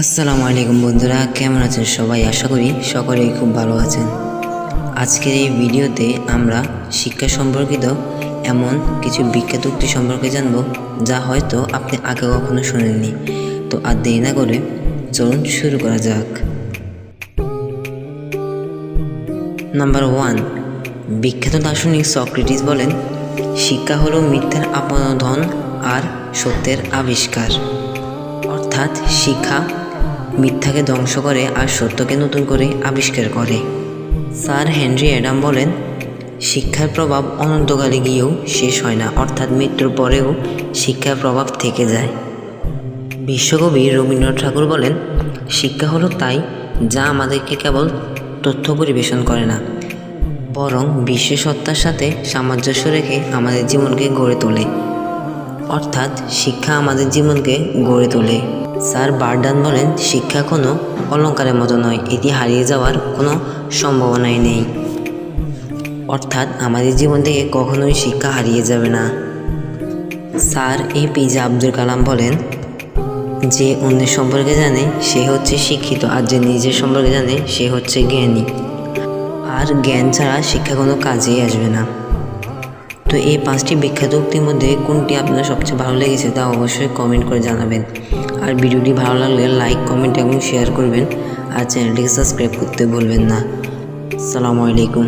আসসালামু আলাইকুম বন্ধুরা, কেমন আছেন সবাই? আশা করি সকলেই খুব ভালো আছেন। আজকের এই ভিডিওতে আমরা শিক্ষা সম্পর্কিত এমন কিছু বিখ্যাত উক্তি সম্পর্কে জানব যা হয়তো আপনি আগে কখনো শোনেননি। তো আর দেরি না করে চলুন শুরু করা যাক। নাম্বার 1, বিখ্যাত দার্শনিক সক্রেটিস বলেন, শিক্ষা হলো মিথ্যার আপনোধন আর সত্যের আবিষ্কার। অর্থাৎ শিক্ষা মিথ্যাকে ধ্বংস করে আর সত্যকে নতুন করে আবিষ্কার করে। স্যার হেনরি অ্যাডাম বলেন, শিক্ষার প্রভাব অনন্তকালে গিয়েও শেষ হয় না, অর্থাৎ মৃত্যুর পরেও শিক্ষার প্রভাব থেকে যায়। বিশ্বকবি রবীন্দ্রনাথ ঠাকুর বলেন, শিক্ষা হলো তাই যা আমাদেরকে কেবল তথ্য পরিবেশন করে না, বরং বিশ্ব সত্তার সাথে সামঞ্জস্য রেখে আমাদের জীবনকে গড়ে তোলে। অর্থাৎ শিক্ষা আমাদের জীবনকে গড়ে তোলে। স্যার বার্ডান বলেন, শিক্ষা কোনো অলংকারের মতো নয়, এটি হারিয়ে যাওয়ার কোনো সম্ভাবনাই নেই। অর্থাৎ আমাদের জীবন থেকে কখনোই শিক্ষা হারিয়ে যাবে না। স্যার এপিজে আব্দুল কালাম বলেন, যে অন্যের সম্পর্কে জানে সে হচ্ছে শিক্ষিত, আর যে নিজের সম্পর্কে জানে সে হচ্ছে জ্ঞানী। আর জ্ঞান ছাড়া শিক্ষা কোনো কাজেই আসবে না। তো এই 5টি বিখ্যাত উক্তির মধ্যে কোনটি আপনার সবচেয়ে ভালো লেগেছে তা অবশ্যই কমেন্ট করে জানাবেন। আর ভিডিওটি ভালো লাগলে লাইক, কমেন্ট এবং শেয়ার করবেন। আর চ্যানেলটিকে সাবস্ক্রাইব করতে ভুলবেন না। আসসালামু আলাইকুম।